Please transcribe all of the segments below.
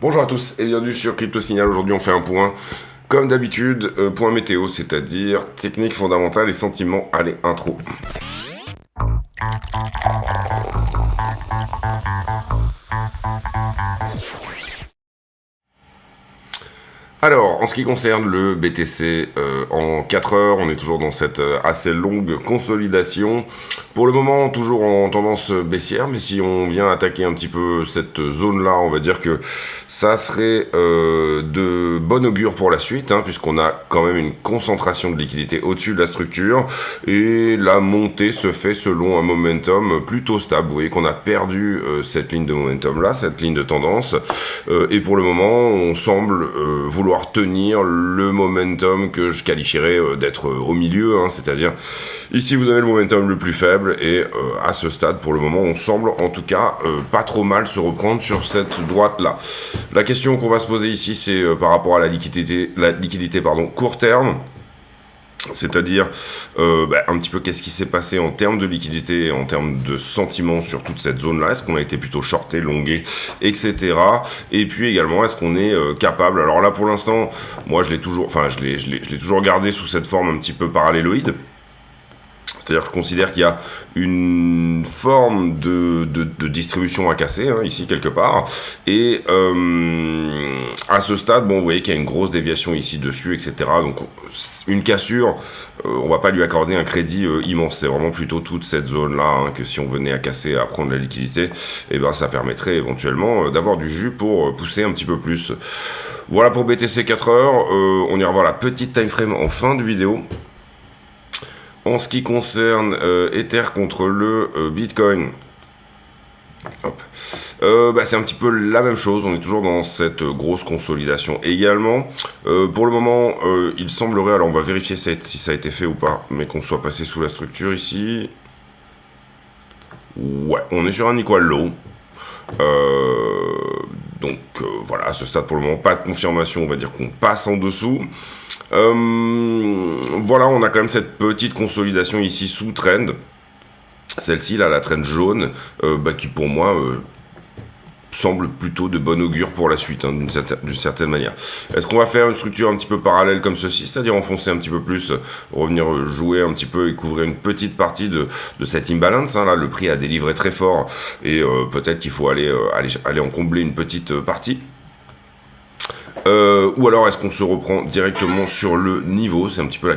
Bonjour à tous et bienvenue sur Crypto Signal. Aujourd'hui on fait un point, comme d'habitude, point météo, c'est-à-dire technique fondamentale et sentiments. Allez, intro. Alors, en ce qui concerne le BTC, en 4 heures, on est toujours dans cette assez longue consolidation. Pour le moment, toujours en tendance baissière, mais si on vient attaquer un petit peu cette zone-là, on va dire que ça serait de bon augure pour la suite, hein, puisqu'on a quand même une concentration de liquidité au-dessus de la structure, et la montée se fait selon un momentum plutôt stable. Vous voyez qu'on a perdu cette ligne de momentum-là, cette ligne de tendance, et pour le moment, on semble vouloir tenir le momentum que je qualifierais d'être au milieu, hein, c'est-à-dire ici vous avez le momentum le plus faible et à ce stade pour le moment on semble en tout cas pas trop mal se reprendre sur cette droite là. La question qu'on va se poser ici c'est par rapport à la liquidité court terme. C'est-à-dire un petit peu qu'est-ce qui s'est passé en termes de liquidité et en termes de sentiments sur toute cette zone-là. Est-ce qu'on a été plutôt shorté, longué, etc. Et puis également, est-ce qu'on est capable... Alors là, pour l'instant, moi, je l'ai toujours gardé sous cette forme un petit peu paralléloïde. C'est-à-dire que je considère qu'il y a une forme de distribution à casser, hein, ici, quelque part. Et à ce stade, bon, vous voyez qu'il y a une grosse déviation ici dessus, etc. Donc, une cassure, on va pas lui accorder un crédit immense. C'est vraiment plutôt toute cette zone-là, hein, que si on venait à casser, à prendre la liquidité, eh ben, ça permettrait éventuellement d'avoir du jus pour pousser un petit peu plus. Voilà pour BTC 4 heures. On ira voir la petite time frame en fin de vidéo. En ce qui concerne Ether contre le Bitcoin, c'est un petit peu la même chose, on est toujours dans cette grosse consolidation également. Pour le moment, il semblerait, alors on va vérifier si ça a été fait ou pas, mais qu'on soit passé sous la structure ici. Ouais, on est sur un equal low. Voilà, à ce stade pour le moment, pas de confirmation, on va dire qu'on passe en dessous. Voilà, on a quand même cette petite consolidation ici sous trend. Celle-ci, là, la trend jaune, qui pour moi semble plutôt de bon augure pour la suite, hein, d'une certaine manière. Est-ce qu'on va faire une structure un petit peu parallèle comme ceci, c'est-à-dire enfoncer un petit peu plus, revenir jouer un petit peu et couvrir une petite partie de cette imbalance, hein, là, le prix a délivré très fort, et peut-être qu'il faut aller en combler une petite partie. Ou alors est-ce qu'on se reprend directement sur le niveau? C'est un petit peu la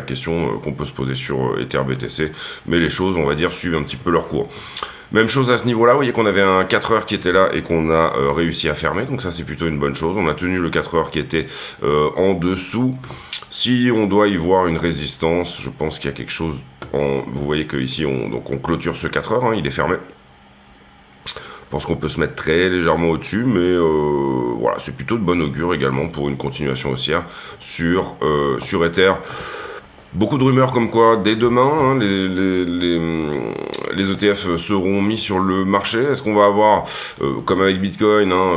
question qu'on peut se poser sur Ether BTC, mais les choses, on va dire, suivent un petit peu leur cours. Même chose à ce niveau-là, vous voyez qu'on avait un 4 heures qui était là et qu'on a réussi à fermer, donc ça c'est plutôt une bonne chose. On a tenu le 4 heures qui était en dessous. Si on doit y voir une résistance, je pense qu'il y a quelque chose... Vous voyez qu'ici, on clôture ce 4 heures, hein, il est fermé. Je pense qu'on peut se mettre très légèrement au-dessus, mais voilà, c'est plutôt de bon augure également pour une continuation haussière sur Ether. Beaucoup de rumeurs comme quoi, dès demain, hein, les ETF seront mis sur le marché. Est-ce qu'on va avoir, comme avec Bitcoin, hein,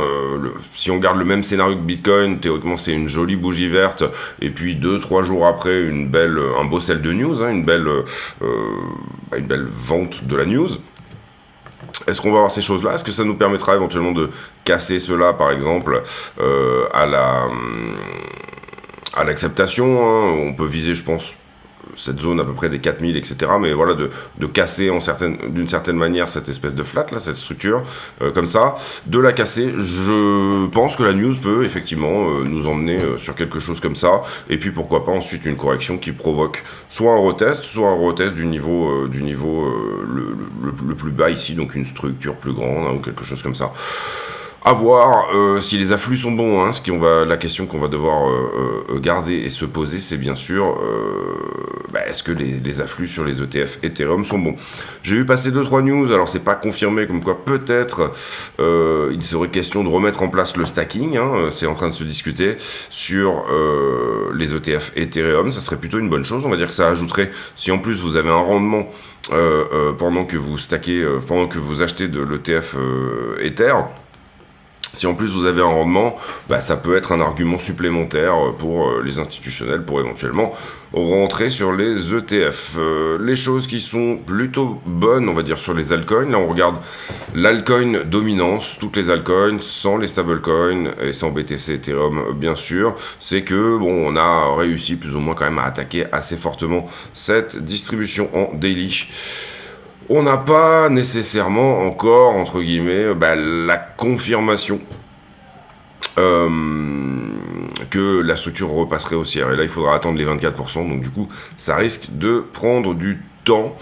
si on garde le même scénario que Bitcoin, théoriquement c'est une jolie bougie verte, et puis 2-3 jours après, un beau sell de news, hein, une belle vente de la news. Est-ce qu'on va avoir ces choses-là? Est-ce que ça nous permettra éventuellement de casser cela, par exemple, à l'acceptation, hein? On peut viser, je pense, cette zone à peu près des 4000, etc. Mais voilà, de casser d'une certaine manière cette espèce de flat, là, cette structure, comme ça. De la casser, je pense que la news peut effectivement nous emmener sur quelque chose comme ça. Et puis pourquoi pas ensuite une correction qui provoque soit un retest du niveau, le plus bas ici, donc une structure plus grande, hein, ou quelque chose comme ça. À voir si les afflux sont bons, hein. La question qu'on va devoir garder et se poser, c'est bien sûr est-ce que les afflux sur les ETF Ethereum sont bons. J'ai vu passer 2-3 news, alors c'est pas confirmé, comme quoi peut-être il serait question de remettre en place le stacking, hein, c'est en train de se discuter sur les ETF Ethereum. Ça serait plutôt une bonne chose, on va dire que ça ajouterait, si en plus vous avez un rendement pendant que vous stackez, pendant que vous achetez de l'ETF Ether, Si en plus vous avez un rendement, ça peut être un argument supplémentaire pour les institutionnels pour éventuellement rentrer sur les ETF. Les choses qui sont plutôt bonnes, on va dire, sur les altcoins, là on regarde l'altcoin dominance, toutes les altcoins, sans les stablecoins et sans BTC Ethereum bien sûr, c'est que on a réussi plus ou moins quand même à attaquer assez fortement cette distribution en daily. On n'a pas nécessairement encore, entre guillemets, la confirmation que la structure repasserait haussière. Et là, il faudra attendre les 24%, donc du coup, ça risque de prendre du temps.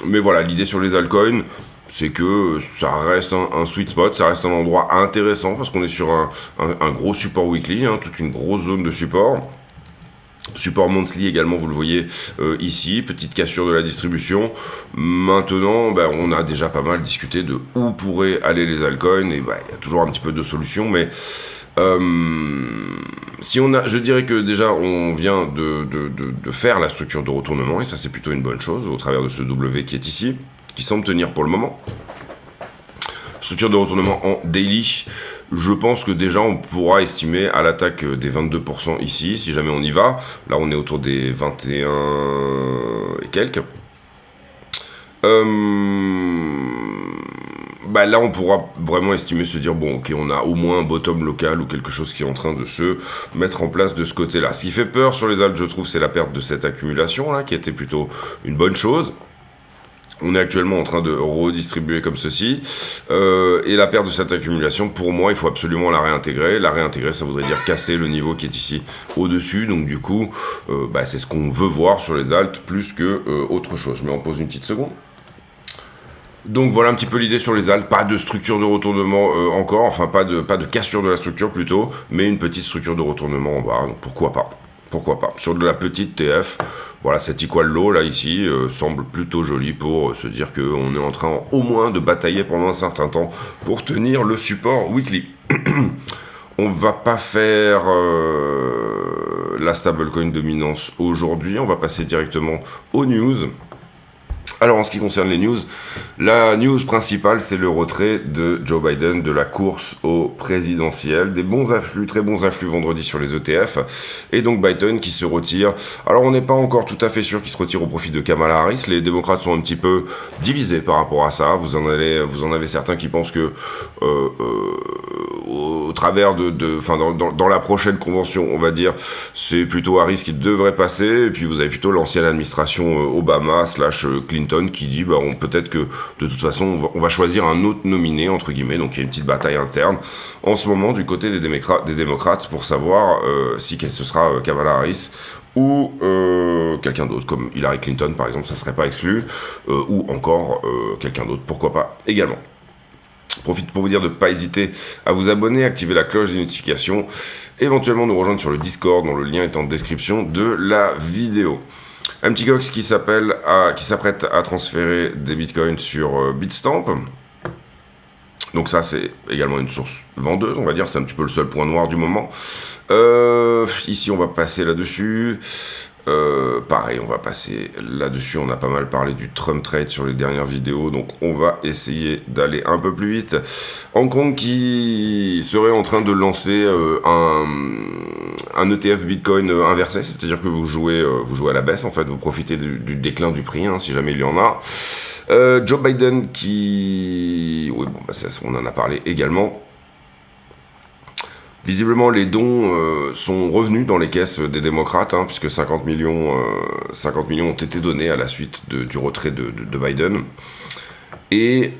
Mais voilà, l'idée sur les altcoins, c'est que ça reste un sweet spot, ça reste un endroit intéressant, parce qu'on est sur un gros support weekly, toute une grosse zone de support. Support monthly également, vous le voyez ici, petite cassure de la distribution. Maintenant, on a déjà pas mal discuté de où pourraient aller les altcoins, et il y a toujours un petit peu de solutions, mais je dirais que déjà on vient de faire la structure de retournement, et ça c'est plutôt une bonne chose, au travers de ce W qui est ici, qui semble tenir pour le moment. Structure de retournement en daily. Je pense que déjà on pourra estimer à l'attaque des 22% ici, si jamais on y va. Là on est autour des 21 et quelques. Là on pourra vraiment estimer, se dire bon ok, on a au moins un bottom local ou quelque chose qui est en train de se mettre en place de ce côté-là. Ce qui fait peur sur les alts, je trouve, c'est la perte de cette accumulation là, qui était plutôt une bonne chose. On est actuellement en train de redistribuer comme ceci. Et la perte de cette accumulation, pour moi, il faut absolument la réintégrer. La réintégrer, ça voudrait dire casser le niveau qui est ici au-dessus. Donc du coup, c'est ce qu'on veut voir sur les alts plus que autre chose. Je mets en pause une petite seconde. Donc voilà un petit peu l'idée sur les alts. Pas de structure de retournement encore. Enfin, pas de cassure de la structure plutôt. Mais une petite structure de retournement en bas. Donc pourquoi pas. Pourquoi pas. Sur de la petite TF, voilà, cet equal low là ici semble plutôt joli pour se dire qu'on est en train au moins de batailler pendant un certain temps pour tenir le support weekly. On va pas faire la stablecoin dominance aujourd'hui, on va passer directement aux news. Alors en ce qui concerne les news, la news principale c'est le retrait de Joe Biden de la course au présidentiel. Des bons afflux, très bons afflux vendredi sur les ETF. Et donc Biden qui se retire. Alors on n'est pas encore tout à fait sûr qu'il se retire au profit de Kamala Harris. Les démocrates sont un petit peu divisés par rapport à ça. Vous en avez certains qui pensent que au travers dans la prochaine convention, on va dire, c'est plutôt Harris qui devrait passer. Et puis vous avez plutôt l'ancienne administration Obama / Clinton qui dit peut-être que de toute façon on va choisir un autre nominé entre guillemets. Donc il y a une petite bataille interne en ce moment du côté des démocrates pour savoir si ce sera Kamala Harris ou quelqu'un d'autre comme Hillary Clinton par exemple, ça serait pas exclu, ou encore quelqu'un d'autre, pourquoi pas également. Profite pour vous dire de ne pas hésiter à vous abonner, activer la cloche des notifications, éventuellement nous rejoindre sur le Discord dont le lien est en description de la vidéo. Un petit Gox qui s'apprête à transférer des bitcoins sur Bitstamp. Donc ça, c'est également une source vendeuse, on va dire. C'est un petit peu le seul point noir du moment. Ici, on va passer là-dessus. Pareil, on va passer là-dessus. On a pas mal parlé du Trump Trade sur les dernières vidéos, donc on va essayer d'aller un peu plus vite. Hong Kong qui serait en train de lancer un ETF Bitcoin inversé, c'est-à-dire que vous jouez à la baisse en fait, vous profitez du déclin du prix, si jamais il y en a. Joe Biden qui... Oui, on en a parlé également. Visiblement, les dons sont revenus dans les caisses des démocrates, puisque 50 millions ont été donnés à la suite du retrait de Biden. Et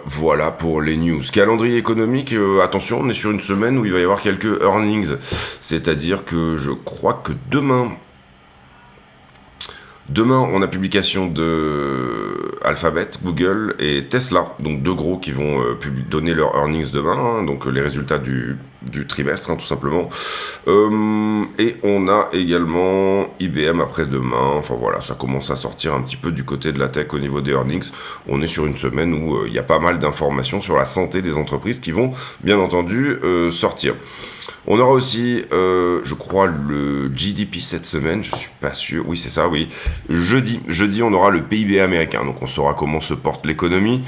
voilà pour les news. Calendrier économique, attention, on est sur une semaine où il va y avoir quelques earnings. C'est-à-dire que je crois que demain, on a publication de Alphabet, Google et Tesla, donc deux gros qui vont donner leurs earnings demain, donc les résultats du du trimestre, hein, tout simplement. Et on a également IBM après-demain. Enfin voilà, ça commence à sortir un petit peu du côté de la tech au niveau des earnings. On est sur une semaine où il y a pas mal d'informations sur la santé des entreprises qui vont bien entendu sortir. On aura aussi, je crois, le GDP cette semaine, je suis pas sûr, oui c'est ça, oui. Jeudi on aura le PIB américain, donc on saura comment se porte l'économie.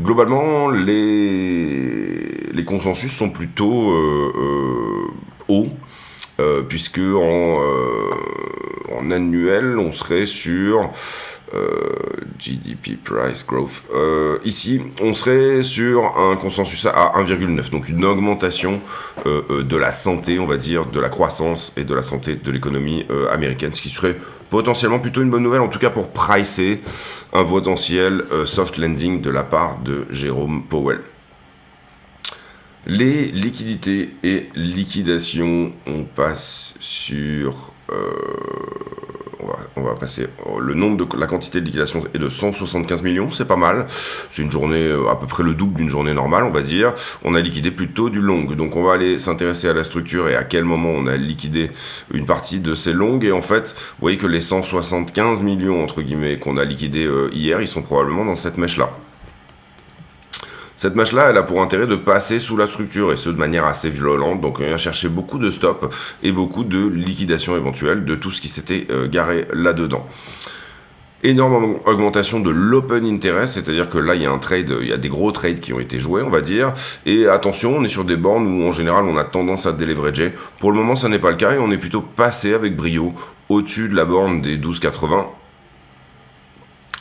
Globalement, les consensus sont plutôt hauts, puisque en annuel, on serait sur GDP Price Growth. Ici, on serait sur un consensus à 1,9, donc une augmentation de la santé, on va dire, de la croissance et de la santé de l'économie américaine, ce qui serait potentiellement plutôt une bonne nouvelle, en tout cas pour pricer un potentiel soft landing de la part de Jérôme Powell. Les liquidités et liquidations, on passe sur... on va passer. Le nombre de la quantité de liquidation est de 175 millions, c'est pas mal. C'est une journée à peu près le double d'une journée normale, on va dire. On a liquidé plutôt du long, donc on va aller s'intéresser à la structure et à quel moment on a liquidé une partie de ces longues. Et en fait, vous voyez que les 175 millions entre guillemets qu'on a liquidé hier, ils sont probablement dans cette mèche-là. Cette mèche-là, elle a pour intérêt de passer sous la structure, et ce de manière assez violente, donc on vient chercher beaucoup de stops et beaucoup de liquidations éventuelles de tout ce qui s'était garé là-dedans. Énorme augmentation de l'open interest, c'est-à-dire que là il y a un trade, il y a des gros trades qui ont été joués, on va dire, et attention, on est sur des bornes où en général on a tendance à déleverager. Pour le moment ça n'est pas le cas et on est plutôt passé avec brio au-dessus de la borne des 12,80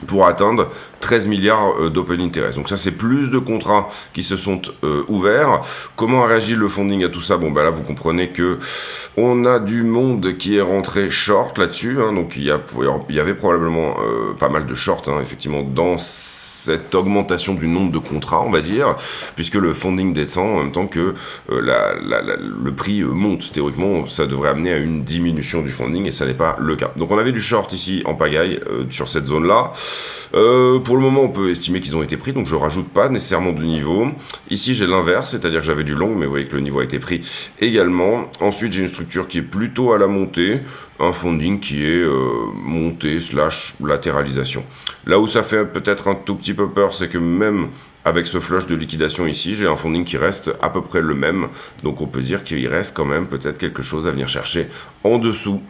pour atteindre 13 milliards d'open interest. Donc ça, c'est plus de contrats qui se sont ouverts. Comment a réagi le funding à tout ça? Bon, bah là, vous comprenez que on a du monde qui est rentré short là-dessus. Hein, donc il y avait probablement pas mal de short, hein, effectivement, dans cette augmentation du nombre de contrats, on va dire, puisque le funding descend en même temps que le prix monte. Théoriquement, ça devrait amener à une diminution du funding et ça n'est pas le cas. Donc on avait du short ici en pagaille sur cette zone-là. Pour le moment, on peut estimer qu'ils ont été pris, donc je rajoute pas nécessairement de niveau. Ici, j'ai l'inverse, c'est-à-dire que j'avais du long, mais vous voyez que le niveau a été pris également. Ensuite, j'ai une structure qui est plutôt à la montée, un funding qui est montée / latéralisation. Là où ça fait peut-être un tout petit peu peur, c'est que même avec ce flush de liquidation ici, j'ai un funding qui reste à peu près le même. Donc on peut dire qu'il reste quand même peut-être quelque chose à venir chercher en dessous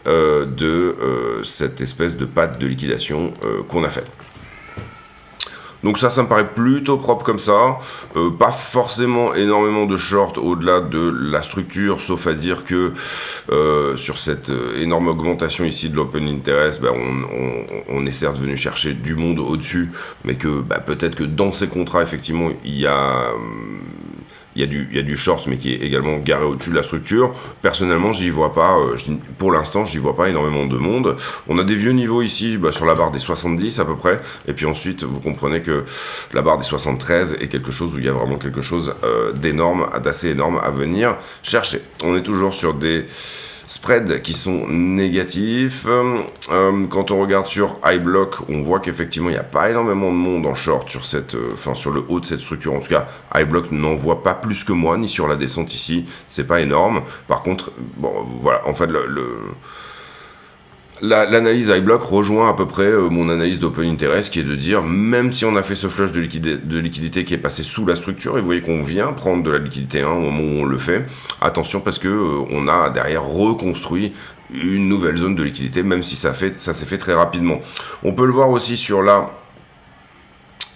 de cette espèce de patte de liquidation qu'on a faite. Donc ça me paraît plutôt propre comme ça. Pas forcément énormément de short au-delà de la structure, sauf à dire que sur cette énorme augmentation ici de l'open interest, on est certes venu chercher du monde au-dessus, mais que peut-être que dans ces contrats, effectivement, il y a du short, mais qui est également garé au-dessus de la structure. Personnellement, j'y vois pas, pour l'instant, j'y vois pas énormément de monde. On a des vieux niveaux ici, sur la barre des 70 à peu près, et puis ensuite, vous comprenez que la barre des 73 est quelque chose où il y a vraiment quelque chose d'énorme, d'assez énorme à venir chercher. On est toujours sur des spreads qui sont négatifs. Quand on regarde sur iBlock, on voit qu'effectivement il n'y a pas énormément de monde en short sur sur le haut de cette structure. En tout cas, iBlock n'en voit pas plus que moi, ni sur la descente ici. C'est pas énorme. Par contre, voilà, en fait l'analyse iBlock rejoint à peu près mon analyse d'open interest, qui est de dire, même si on a fait ce flush de liquidité qui est passé sous la structure, et vous voyez qu'on vient prendre de la liquidité au moment où on le fait, attention parce que on a derrière reconstruit une nouvelle zone de liquidité, même si ça s'est fait très rapidement. On peut le voir aussi sur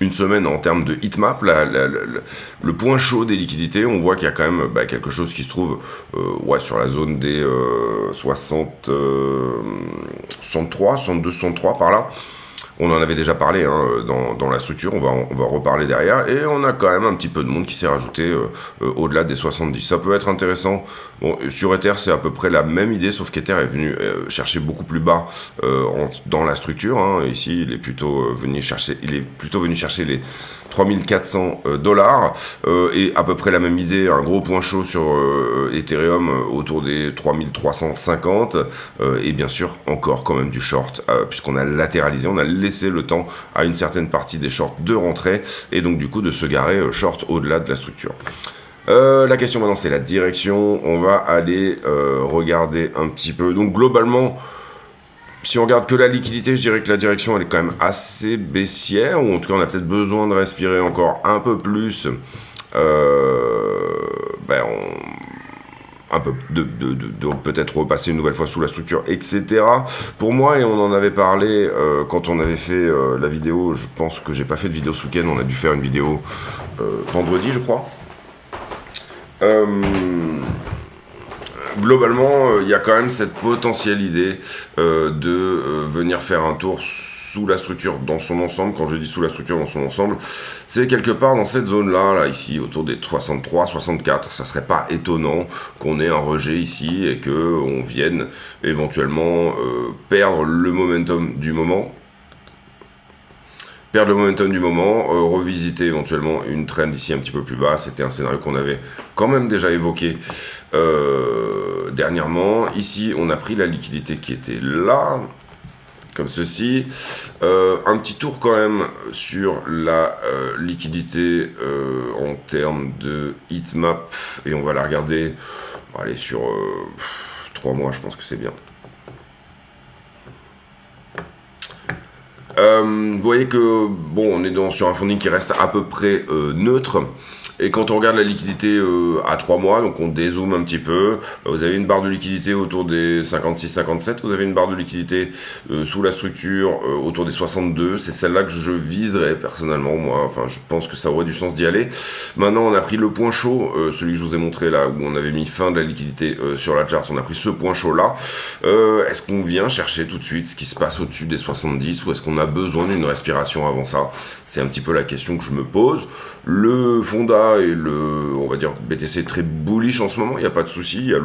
une semaine en termes de heatmap, le point chaud des liquidités, on voit qu'il y a quand même quelque chose qui se trouve sur la zone des 63, 62, 63 par là. On en avait déjà parlé dans la structure, on va reparler derrière, et on a quand même un petit peu de monde qui s'est rajouté au-delà des 70. Ça peut être intéressant. Bon, sur Ether, c'est à peu près la même idée, sauf qu'Ether est venu chercher beaucoup plus bas dans la structure. Ici, il est plutôt venu chercher les 3400 dollars, et à peu près la même idée, un gros point chaud sur Ethereum autour des 3350, et bien sûr encore quand même du short, puisqu'on a latéralisé, on a laissé le temps à une certaine partie des shorts de rentrer, et donc du coup de se garer short au-delà de la structure. La question maintenant, c'est la direction. On va aller regarder un petit peu. Donc globalement, si on regarde que la liquidité, je dirais que la direction, elle est quand même assez baissière, ou en tout cas, on a peut-être besoin de respirer encore un peu plus. Ben, un peu de peut-être repasser une nouvelle fois sous la structure, etc. Pour moi, et on en avait parlé quand on avait fait la vidéo, je pense que j'ai pas fait de vidéo ce week-end, on a dû faire une vidéo vendredi, je crois. Globalement, il y a quand même cette potentielle idée de venir faire un tour sous la structure dans son ensemble. Quand je dis sous la structure dans son ensemble, c'est quelque part dans cette zone-là, là, ici, autour des 63, 64. Ça serait pas étonnant qu'on ait un rejet ici et qu'on vienne éventuellement perdre le momentum du moment. Revisiter éventuellement une trend ici un petit peu plus bas. C'était un scénario qu'on avait quand même déjà évoqué dernièrement. Ici, on a pris la liquidité qui était là, comme ceci. Un petit tour quand même sur la liquidité en termes de heatmap, et on va la regarder. On va aller sur 3 mois, je pense que c'est bien. Vous voyez que bon, on est sur un funding qui reste à peu près neutre. Et quand on regarde la liquidité à 3 mois, donc on dézoome un petit peu, vous avez une barre de liquidité autour des 56-57, vous avez une barre de liquidité sous la structure autour des 62, c'est celle-là que je viserais personnellement, moi, enfin je pense que ça aurait du sens d'y aller. Maintenant on a pris le point chaud, celui que je vous ai montré là, où on avait mis fin de la liquidité sur la chart, on a pris ce point chaud là. Est-ce qu'on vient chercher tout de suite ce qui se passe au-dessus des 70, ou est-ce qu'on a besoin d'une respiration avant ça? C'est un petit peu la question que je me pose. Le Fonda et on va dire BTC est très bullish en ce moment, il n'y a pas de souci. Il y a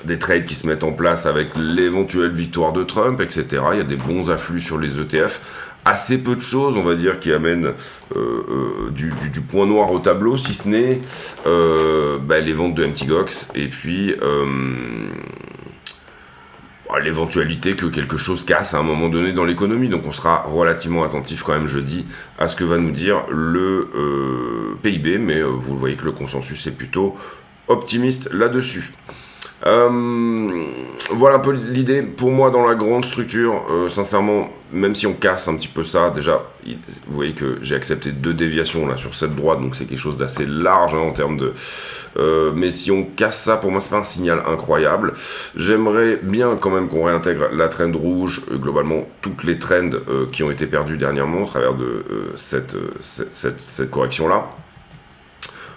des trades qui se mettent en place avec l'éventuelle victoire de Trump, etc. Il y a des bons afflux sur les ETF. Assez peu de choses, on va dire, qui amènent du point noir au tableau, si ce n'est les ventes de MTGOX, et puis l'éventualité que quelque chose casse à un moment donné dans l'économie. Donc on sera relativement attentif quand même jeudi à ce que va nous dire le PIB, mais vous voyez que le consensus est plutôt optimiste là-dessus. Voilà un peu l'idée pour moi dans la grande structure. Sincèrement, même si on casse un petit peu ça, déjà vous voyez que j'ai accepté 2 déviations là sur cette droite, donc c'est quelque chose d'assez large en termes de mais si on casse ça, pour moi c'est pas un signal incroyable. J'aimerais bien quand même qu'on réintègre la trend rouge, globalement toutes les trends qui ont été perdues dernièrement au travers de cette correction là.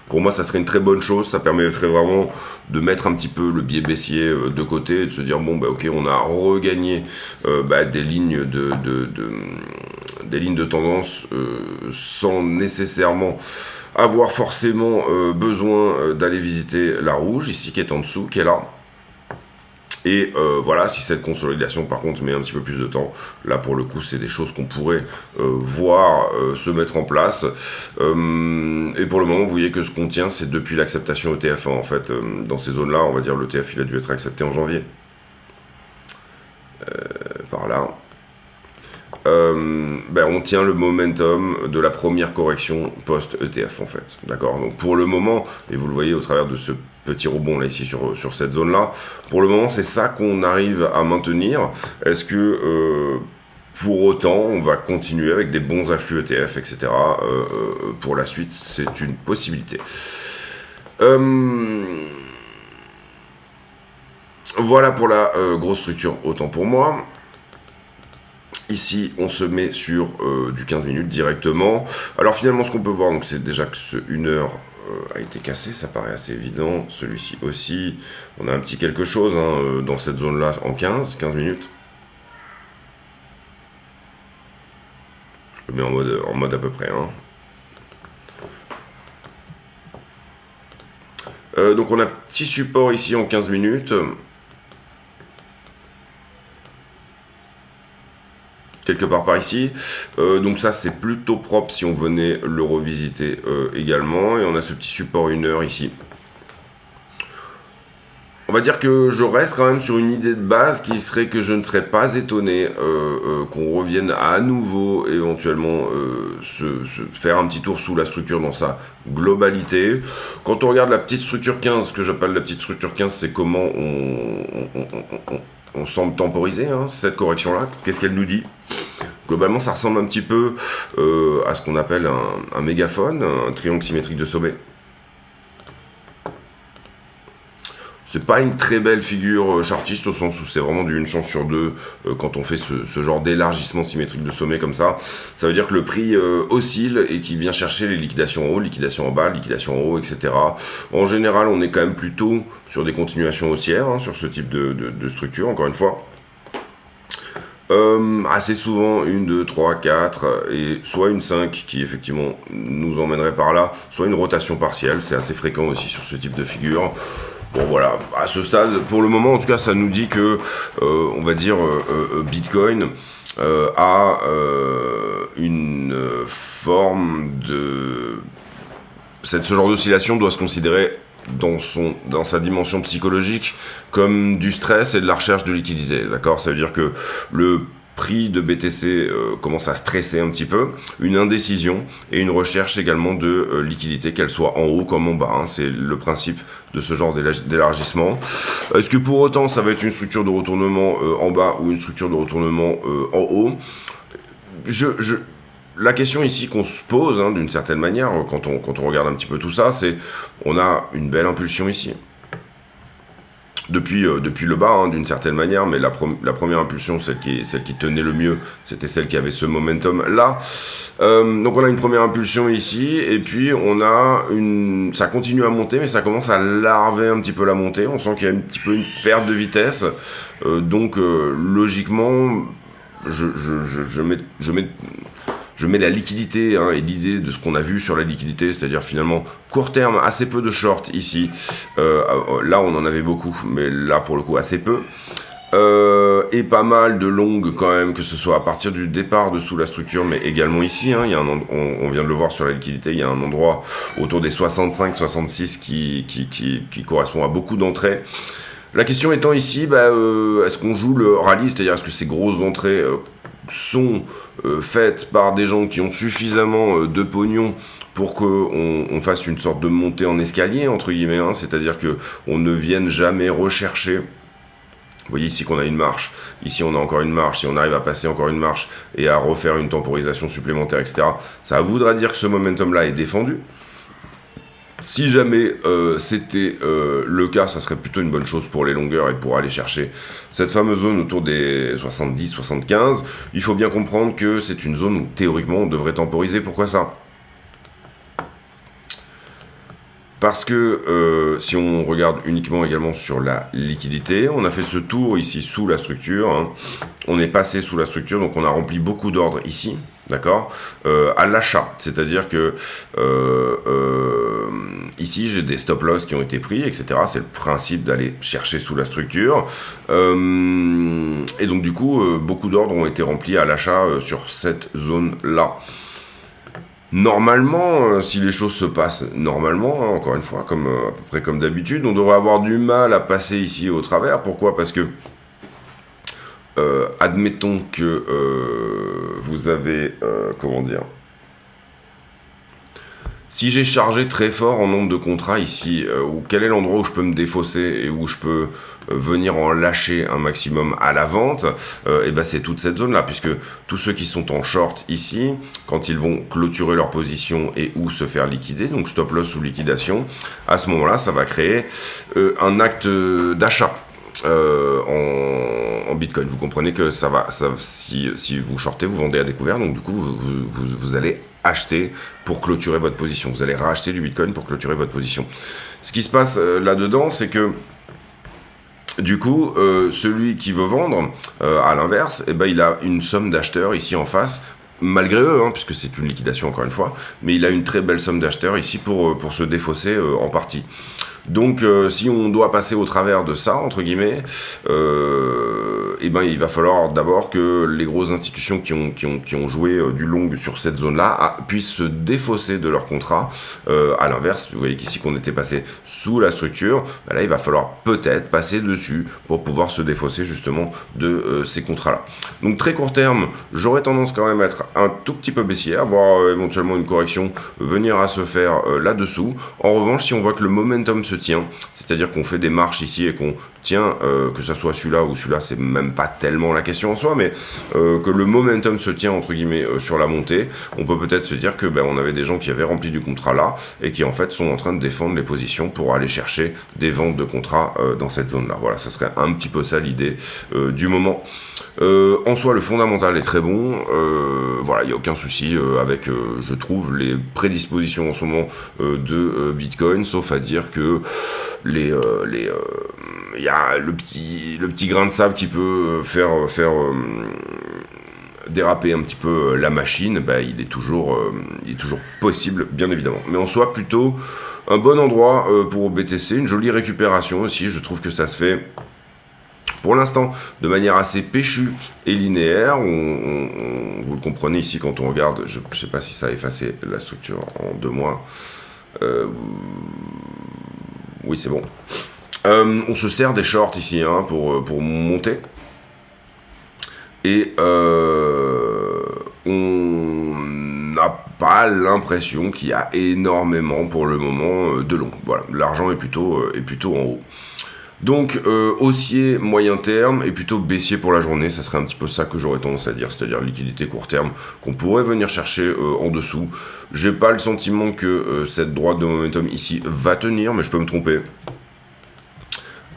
Pour moi, ça serait une très bonne chose. Ça permettrait vraiment de mettre un petit peu le biais baissier de côté et de se dire bon, ok, on a regagné des lignes de tendance sans nécessairement avoir forcément besoin d'aller visiter la rouge ici qui est en dessous, qui est là. Et voilà, si cette consolidation par contre met un petit peu plus de temps, là pour le coup c'est des choses qu'on pourrait voir se mettre en place. Et pour le moment vous voyez que ce qu'on tient c'est depuis l'acceptation ETF1 en fait. Dans ces zones là on va dire l'ETF il a dû être accepté en janvier. Par là. On tient le momentum de la première correction post-ETF en fait, d'accord. Donc pour le moment, et vous le voyez au travers de ce petit rebond là ici sur cette zone là, pour le moment c'est ça qu'on arrive à maintenir. Est-ce que pour autant on va continuer avec des bons afflux ETF, etc. Pour la suite c'est une possibilité. Voilà pour la grosse structure, autant pour moi. Ici, on se met sur du 15 minutes directement. Alors finalement, ce qu'on peut voir, donc c'est déjà que ce 1 heure a été cassé, ça paraît assez évident. Celui-ci aussi, on a un petit quelque chose dans cette zone-là en 15 minutes. Je le mets en mode à peu près. Donc on a un petit support ici en 15 minutes. Quelque part par ici, donc ça c'est plutôt propre si on venait le revisiter également, et on a ce petit support 1 heure ici On va dire que je reste quand même sur une idée de base qui serait que je ne serais pas étonné qu'on revienne à nouveau éventuellement faire un petit tour sous la structure dans sa globalité. Quand on regarde la petite structure 15, ce que j'appelle la petite structure 15, c'est comment on semble temporiser cette correction-là. Qu'est-ce qu'elle nous dit ? Globalement, ça ressemble un petit peu à ce qu'on appelle un mégaphone, un triangle symétrique de sommet. C'est pas une très belle figure chartiste au sens où c'est vraiment une chance sur deux quand on fait ce genre d'élargissement symétrique de sommet comme ça. Ça veut dire que le prix oscille et qu'il vient chercher les liquidations en haut, liquidations en bas, liquidations en haut, etc. En général, on est quand même plutôt sur des continuations haussières, sur ce type de structure, encore une fois. Assez souvent une 2, 3, 4 et soit une 5 qui effectivement nous emmènerait par là, soit une rotation partielle, c'est assez fréquent aussi sur ce type de figure. Bon voilà, à ce stade, pour le moment en tout cas, ça nous dit que, on va dire, Bitcoin a une forme de... Ce genre d'oscillation doit se considérer dans sa dimension psychologique comme du stress et de la recherche de liquidité, d'accord ? Ça veut dire que le prix de BTC commence à stresser un petit peu, une indécision et une recherche également de liquidité, qu'elle soit en haut comme en bas, c'est le principe de ce genre d'élargissement. Est-ce que pour autant ça va être une structure de retournement en bas ou une structure de retournement en haut ? La question ici qu'on se pose, d'une certaine manière, quand on regarde un petit peu tout ça, c'est on a une belle impulsion ici. Depuis le bas, d'une certaine manière, mais la première impulsion, celle qui tenait le mieux, c'était celle qui avait ce momentum là. Donc on a une première impulsion ici, et puis ça continue à monter, mais ça commence à larver un petit peu la montée. On sent qu'il y a un petit peu une perte de vitesse. Donc logiquement, je mets la liquidité et l'idée de ce qu'on a vu sur la liquidité, c'est-à-dire finalement court terme, assez peu de short ici. Là, on en avait beaucoup, mais là, pour le coup, assez peu. Et pas mal de longues quand même, que ce soit à partir du départ de sous la structure, mais également ici. Il y a on vient de le voir sur la liquidité, il y a un endroit autour des 65-66 qui correspond à beaucoup d'entrées. La question étant ici, est-ce qu'on joue le rallye, c'est-à-dire est-ce que ces grosses entrées sont faites par des gens qui ont suffisamment de pognon pour qu'on fasse une sorte de montée en escalier, entre guillemets, c'est-à-dire qu'on ne vienne jamais rechercher. Vous voyez ici qu'on a une marche, ici on a encore une marche, si on arrive à passer encore une marche et à refaire une temporisation supplémentaire, etc., ça voudra dire que ce momentum-là est défendu. Si jamais c'était le cas, ça serait plutôt une bonne chose pour les longueurs et pour aller chercher cette fameuse zone autour des 70-75. Il faut bien comprendre que c'est une zone où théoriquement on devrait temporiser. Pourquoi ça ? Parce que si on regarde uniquement également sur la liquidité, on a fait ce tour ici sous la structure, on est passé sous la structure, donc on a rempli beaucoup d'ordres ici, d'accord, à l'achat, c'est-à-dire que ici j'ai des stop loss qui ont été pris, etc. C'est le principe d'aller chercher sous la structure, et donc du coup beaucoup d'ordres ont été remplis à l'achat sur cette zone-là. Normalement, si les choses se passent normalement, encore une fois, à peu près comme d'habitude, on devrait avoir du mal à passer ici au travers. Pourquoi ? Parce que, admettons que vous avez, si j'ai chargé très fort en nombre de contrats ici, quel est l'endroit où je peux me défausser et où je peux venir en lâcher un maximum à la vente, c'est toute cette zone-là, puisque tous ceux qui sont en short ici, quand ils vont clôturer leur position et ou se faire liquider, donc stop loss ou liquidation, à ce moment-là, ça va créer un acte d'achat. En Bitcoin, vous comprenez que si vous shortez, vous vendez à découvert, donc du coup vous allez acheter pour clôturer votre position, vous allez racheter du Bitcoin pour clôturer votre position. Ce qui se passe là-dedans, c'est que du coup, celui qui veut vendre, à l'inverse, il a une somme d'acheteurs ici en face, malgré eux, puisque c'est une liquidation encore une fois, mais il a une très belle somme d'acheteurs ici pour se défausser en partie. Donc si on doit passer au travers de ça, entre guillemets, et ben il va falloir d'abord que les grosses institutions qui ont joué du long sur cette zone-là puissent se défausser de leur contrat. À l'inverse, vous voyez qu'ici qu'on était passé sous la structure, ben là il va falloir peut-être passer dessus pour pouvoir se défausser justement de ces contrats-là. Donc très court terme, j'aurais tendance quand même à être un tout petit peu baissière, voire éventuellement une correction venir à se faire là-dessous. En revanche, si on voit que le momentum se tient, c'est-à-dire qu'on fait des marches ici et qu'on tient, que ça soit celui-là ou celui-là, c'est même pas tellement la question en soi, mais que le momentum se tient entre guillemets sur la montée, on peut peut-être se dire que on avait des gens qui avaient rempli du contrat là et qui en fait sont en train de défendre les positions pour aller chercher des ventes de contrats dans cette zone là. Voilà, ça serait un petit peu ça l'idée du moment. En soi, le fondamental est très bon, voilà, il n'y a aucun souci avec, je trouve, les prédispositions en ce moment de Bitcoin, sauf à dire que il y a le petit grain de sable qui peut faire déraper un petit peu la machine, il est toujours possible, bien évidemment. Mais en soi, plutôt un bon endroit pour BTC, une jolie récupération aussi, je trouve que ça se fait pour l'instant de manière assez péchue et linéaire. Vous le comprenez ici quand on regarde, je ne sais pas si ça a effacé la structure en 2 mois. Oui, c'est bon. On se sert des shorts ici pour monter. Et on n'a pas l'impression qu'il y a énormément pour le moment de long. Voilà, l'argent est plutôt en haut. Donc haussier moyen terme et plutôt baissier pour la journée, ça serait un petit peu ça que j'aurais tendance à dire, c'est-à-dire liquidité court terme qu'on pourrait venir chercher en dessous. J'ai pas le sentiment que cette droite de momentum ici va tenir, mais je peux me tromper.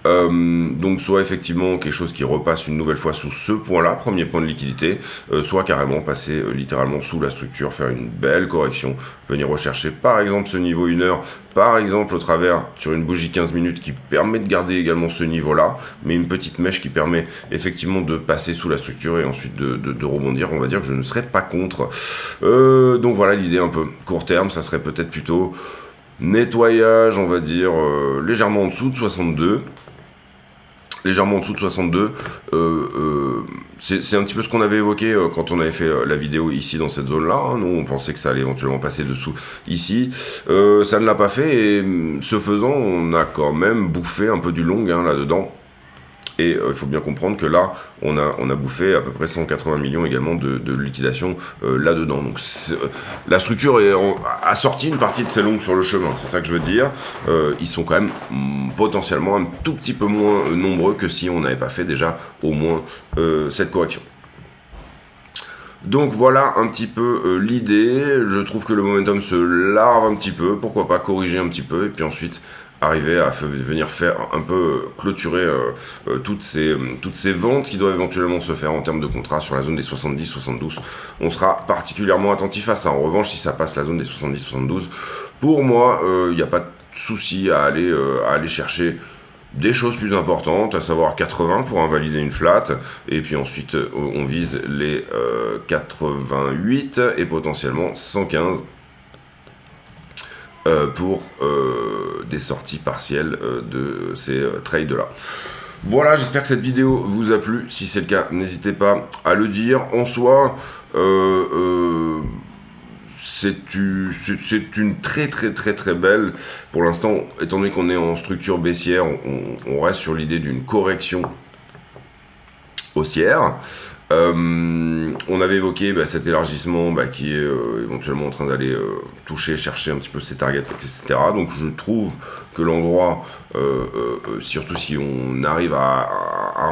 Donc soit effectivement quelque chose qui repasse une nouvelle fois sous ce point-là, premier point de liquidité, soit carrément passer littéralement sous la structure, faire une belle correction, venir rechercher par exemple ce niveau 1 heure, par exemple au travers sur une bougie 15 minutes qui permet de garder également ce niveau-là, mais une petite mèche qui permet effectivement de passer sous la structure et ensuite de rebondir. On va dire que je ne serais pas contre. Donc voilà l'idée un peu court terme, ça serait peut-être plutôt nettoyage, on va dire légèrement en dessous de 62. Légèrement en dessous de 62, c'est un petit peu ce qu'on avait évoqué quand on avait fait la vidéo ici dans cette zone là, nous on pensait que ça allait éventuellement passer dessous ici, ça ne l'a pas fait et ce faisant on a quand même bouffé un peu du long là dedans. Et il faut bien comprendre que là, on a bouffé à peu près 180 millions également de liquidation là-dedans. Donc la structure a sorti une partie de ses longues sur le chemin, c'est ça que je veux dire. Ils sont quand même potentiellement un tout petit peu moins nombreux que si on n'avait pas fait déjà au moins cette correction. Donc voilà un petit peu l'idée. Je trouve que le momentum se larve un petit peu, pourquoi pas corriger un petit peu, et puis ensuite arriver à venir faire un peu clôturer toutes ces ventes qui doivent éventuellement se faire en termes de contrat sur la zone des 70-72. On sera particulièrement attentif à ça. En revanche, si ça passe la zone des 70-72, pour moi, il n'y a pas de souci à aller chercher des choses plus importantes, à savoir 80 pour invalider une flat, et puis ensuite on vise les 88 et potentiellement 115 pour des sorties partielles de ces trades-là. Voilà, j'espère que cette vidéo vous a plu. Si c'est le cas, n'hésitez pas à le dire. En soi, c'est une très belle, pour l'instant, étant donné qu'on est en structure baissière, on reste sur l'idée d'une correction haussière. On avait évoqué cet élargissement qui est éventuellement en train d'aller chercher un petit peu ses targets, etc. Donc je trouve que l'endroit, surtout si on arrive à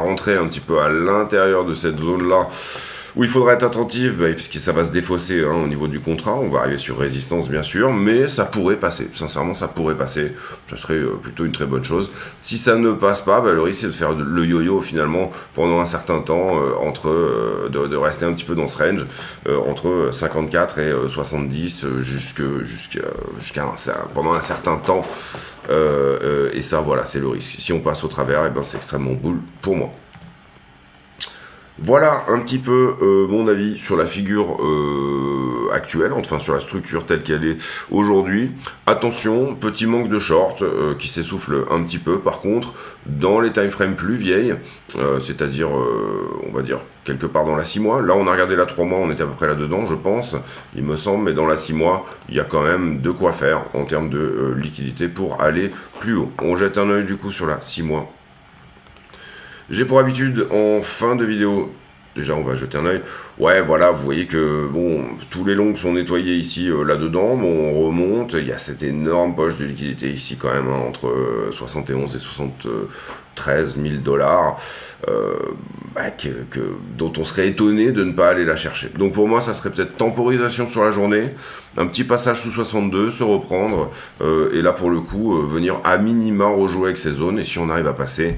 rentrer un petit peu à l'intérieur de cette zone-là, où il faudra être attentif, puisque ça va se défausser au niveau du contrat, on va arriver sur résistance bien sûr, mais ça pourrait passer, sincèrement ça pourrait passer, ça serait plutôt une très bonne chose. Si ça ne passe pas, le risque c'est de faire le yo-yo finalement pendant un certain temps, de rester un petit peu dans ce range, entre 54 et 70 pendant un certain temps, et ça voilà c'est le risque. Si on passe au travers, c'est extrêmement boule pour moi. Voilà un petit peu mon avis sur la figure actuelle, enfin sur la structure telle qu'elle est aujourd'hui. Attention, petit manque de short qui s'essouffle un petit peu. Par contre, dans les time frames plus vieilles, c'est-à-dire, on va dire, quelque part dans la 6 mois, là on a regardé la 3 mois, on était à peu près là-dedans, je pense, il me semble, mais dans la 6 mois, il y a quand même de quoi faire en termes de liquidité pour aller plus haut. On jette un œil du coup sur la 6 mois. J'ai pour habitude, en fin de vidéo, déjà on va jeter un œil. Ouais, voilà, vous voyez que bon, tous les longs sont nettoyés ici, là-dedans, mais on remonte. Il y a cette énorme poche de liquidité ici quand même, hein, entre 71 et 73 000 $, dont on serait étonné de ne pas aller la chercher. Donc pour moi, ça serait peut-être temporisation sur la journée, un petit passage sous 62, se reprendre, et là pour le coup, venir à minima rejouer avec ces zones, et si on arrive à passer,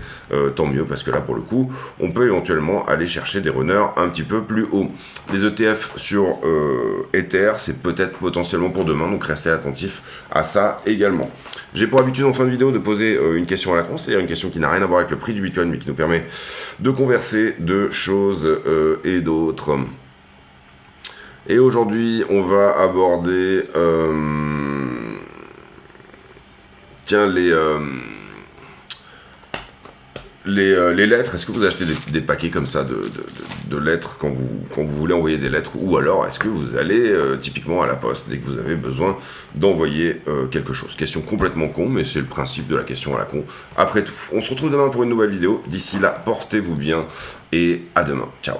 tant mieux, parce que là pour le coup, on peut éventuellement aller chercher des runners un petit peu plus haut. Les ETF sur Ether, c'est peut-être potentiellement pour demain, donc restez attentifs à ça également. J'ai pour habitude en fin de vidéo de poser une question à la con, c'est-à-dire une question qui n'a rien à voir avec le prix du Bitcoin, mais qui nous permet de converser de choses et d'autres. Et aujourd'hui, on va aborder tiens, les lettres. Est-ce que vous achetez des paquets comme ça de lettres quand vous voulez envoyer des lettres, ou alors est-ce que vous allez typiquement à la poste dès que vous avez besoin d'envoyer quelque chose? Question complètement con, mais c'est le principe de la question à la con. Après tout, on se retrouve demain pour une nouvelle vidéo. D'ici là, portez-vous bien et à demain. Ciao.